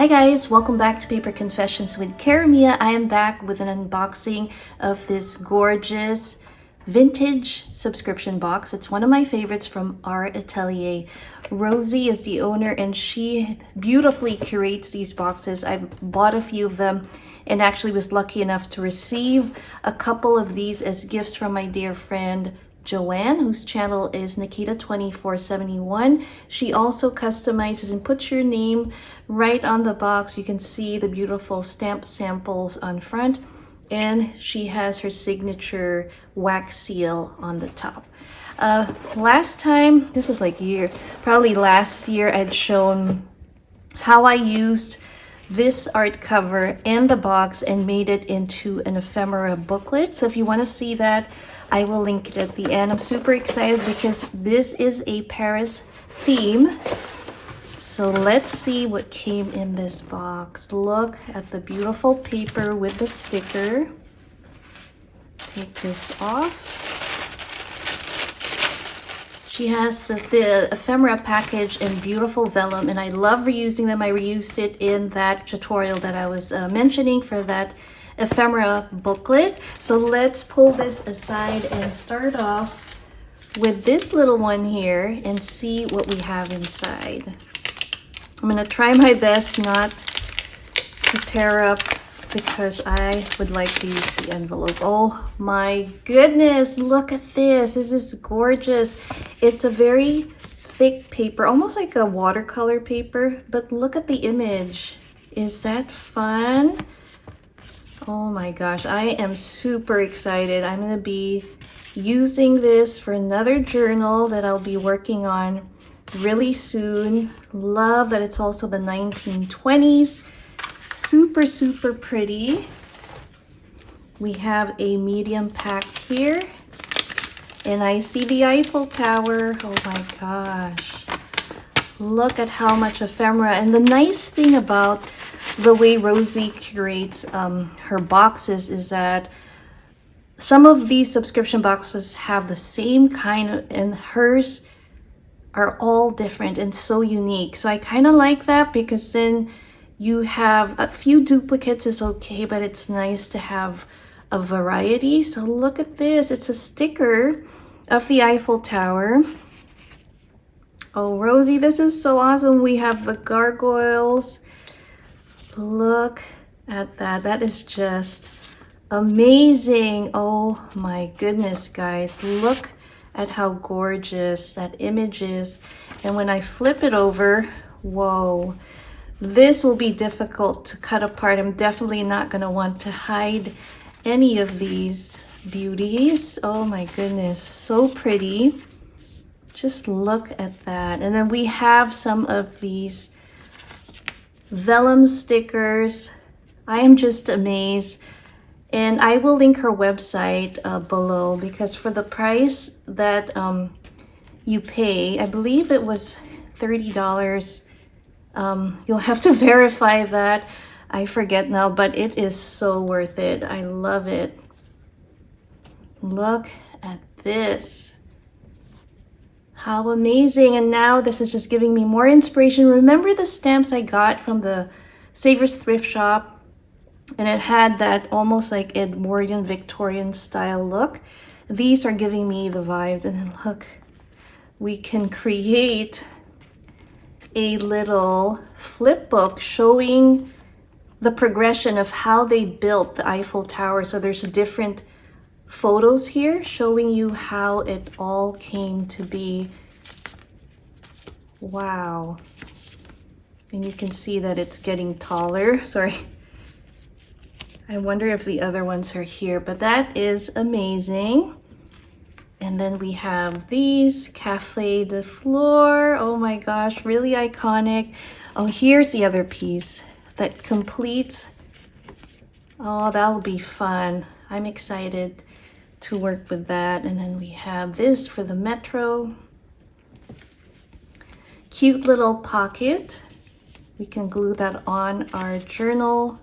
Hi guys, welcome back to Paper Confessions with Karamia. I am back with an unboxing of this gorgeous vintage subscription box. It's one of my favorites from our atelier. Rosie is the owner and she beautifully curates these boxes. I've bought a few of them and actually was lucky enough to receive a couple of these as gifts from my dear friend Joanne, whose channel is Nikita2471. She also customizes and puts your name right on the box. You can see the beautiful stamp samples on front, and she has her signature wax seal on the top. Last time, this was like probably last year, I'd shown how I used this art cover and the box and made it into an ephemera booklet. So if you want to see that, I will link it at the end. I'm super excited because this is a Paris theme. So let's see what came in this box. Look at the beautiful paper with the sticker. Take this off. She has the ephemera package in beautiful vellum, and I love reusing them. I reused it in that tutorial that I was mentioning for that ephemera booklet. So let's pull this aside and start off with this little one here and see what we have inside. I'm going to try my best not to tear up because I would like to use the envelope. Oh my goodness, look at this. This is gorgeous. It's a very thick paper, almost like a watercolor paper, but look at the image. Is that fun? Oh my gosh, I am super excited. I'm going to be using this for another journal that I'll be working on really soon. Love that it's also the 1920s. Super, super pretty. We have a medium pack here. And I see the Eiffel Tower. Oh my gosh. Look at how much ephemera. And the nice thing about the way Rosie curates her boxes is that some of these subscription boxes have the same kind of, and hers are all different and so unique. So I kind of like that because then you have a few duplicates is okay, but it's nice to have a variety. So look at this. It's a sticker of the Eiffel Tower. Oh, Rosie, this is so awesome. We have the gargoyles. Look at that. That is just amazing. Oh my goodness, guys. Look at how gorgeous that image is. And when I flip it over, whoa, this will be difficult to cut apart. I'm definitely not going to want to hide any of these beauties. Oh my goodness, so pretty. Just look at that. And then we have some of these vellum stickers. I am just amazed. And I will link her website below because for the price that you pay, I believe it was $30. You'll have to verify that. I forget now, but it is so worth it. I love it. Look at this. How amazing. And now this is just giving me more inspiration. Remember the stamps I got from the Savers thrift shop? And it had that almost like Edwardian Victorian style look. These are giving me the vibes. And then look, we can create a little flip book showing the progression of how they built the Eiffel Tower. So there's different photos here showing you how it all came to be. Wow. And you can see that it's getting taller. Sorry. I wonder if the other ones are here, but that is amazing. And then we have these Café de Flore. Oh my gosh, really iconic. Oh, here's the other piece that completes. Oh, that'll be fun. I'm excited to work with that. And then we have this for the Metro. Cute little pocket. We can glue that on our journal.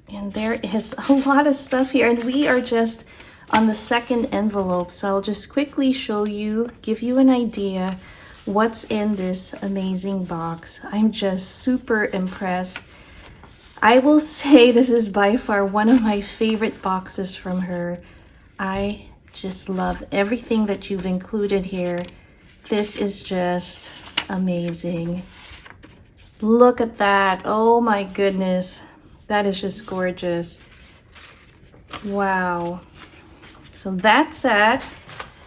And there is a lot of stuff here. And we are just on the second envelope. So I'll just quickly show you, give you an idea what's in this amazing box. I'm just super impressed. I will say this is by far one of my favorite boxes from her. I just love everything that you've included here. This is just amazing. Look at that. Oh my goodness. That is just gorgeous. Wow. So that's that.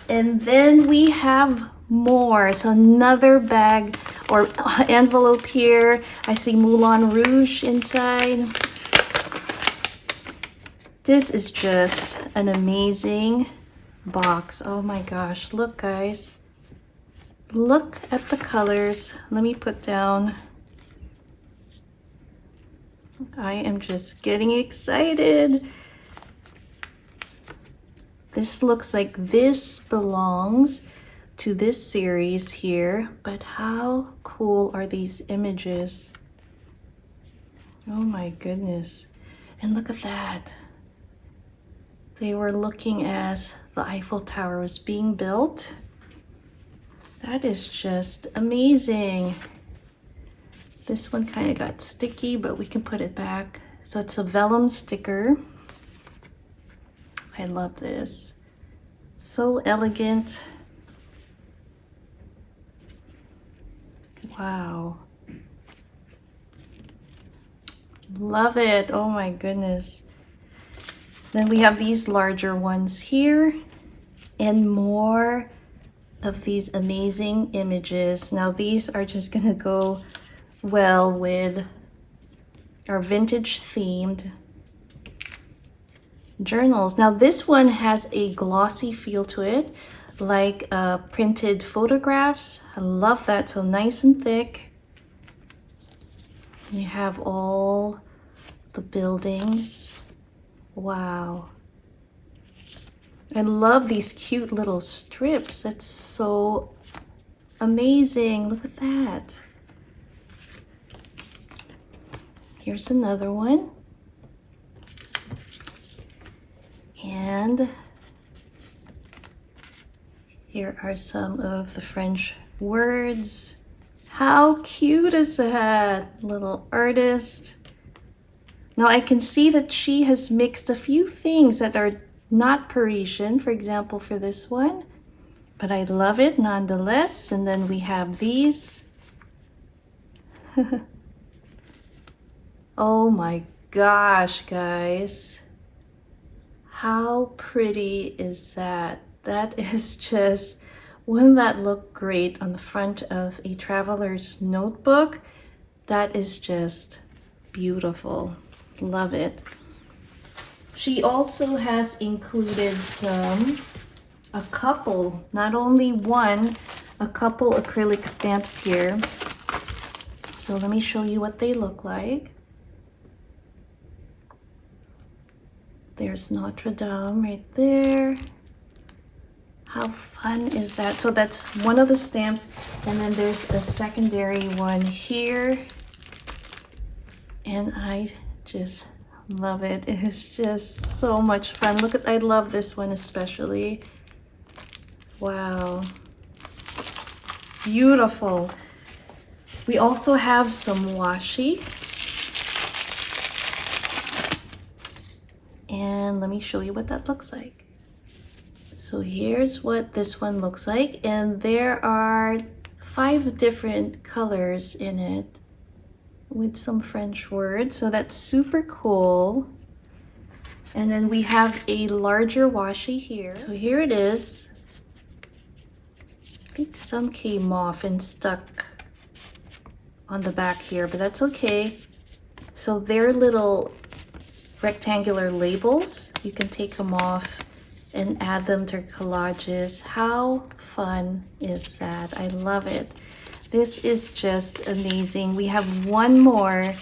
And then we have more. So another bag or envelope here. I see Moulin Rouge inside. This is just an amazing box. Oh my gosh. Look, guys. Look at the colors. Let me put down. I am just getting excited. This looks like this belongs to this series here, but how cool are these images? Oh my goodness. And look at that. They were looking as the Eiffel Tower was being built. That is just amazing. This one kind of got sticky, but we can put it back. So it's a vellum sticker. I love this. So elegant. Wow. Love it. Oh my goodness. Then we have these larger ones here and more of these amazing images. Now these are just gonna go well with our vintage themed journals. Now this one has a glossy feel to it, like printed photographs. I love that. So nice and thick. You have all the buildings. Wow. I love these cute little strips. That's so amazing. Look at that. Here's another one. And here are some of the French words. How cute is that? Little artist. Now I can see that she has mixed a few things that are not Parisian, for example, for this one. But I love it nonetheless. And then we have these. Oh my gosh, guys. How pretty is that? That is just, wouldn't that look great on the front of a traveler's notebook? That is just beautiful. Love it. She also has included a couple, not only one, a couple acrylic stamps here. So let me show you what they look like. There's Notre Dame right there. How fun is that? So that's one of the stamps, and then there's a secondary one here. And I just love it. It is just so much fun. Look at, I love this one especially. Wow. Beautiful. We also have some washi. And let me show you what that looks like. So here's what this one looks like. And there are 5 different colors in it with some French words. So that's super cool. And then we have a larger washi here. So here it is. I think some came off and stuck on the back here, but that's okay. So they're little rectangular labels. You can take them off and add them to collages. How fun is that? I love it. This is just amazing. We have one more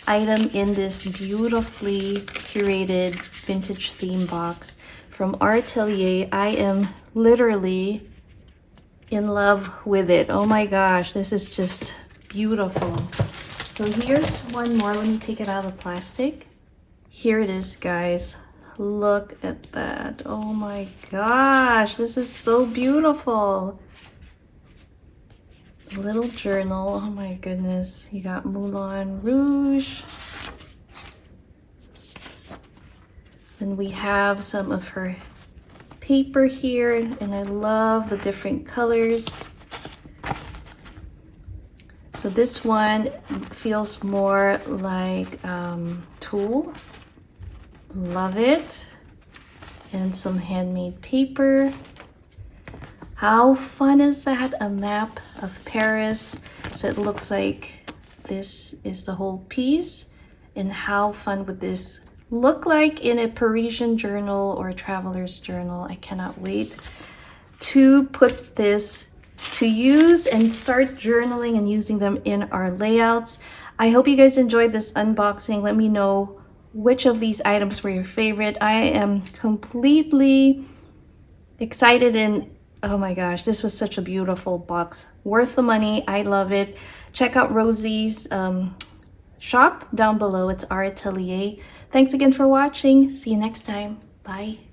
item in this beautifully curated vintage theme box from our atelier. I am literally in love with it. Oh my gosh, this is just beautiful. So here's one more. Let me take it out of the plastic. Here it is, guys. Look at that. Oh my gosh, this is so beautiful. little journal. Oh my goodness. You got Moulin Rouge. Then we have some of her paper here, and I love the different colors. So this one feels more like tulle. Love it. And some handmade paper. How fun is that? A map of Paris. So it looks like this is the whole piece. And how fun would this look like in a Parisian journal or a traveler's journal? I cannot wait to put this to use and start journaling and using them in our layouts. I hope you guys enjoyed this unboxing. Let me know which of these items were your favorite. I am completely excited, and oh my gosh, this was such a beautiful box. Worth the money. I love it. Check out Rosie's shop down below. It's our atelier. Thanks again for watching. See you next time. Bye.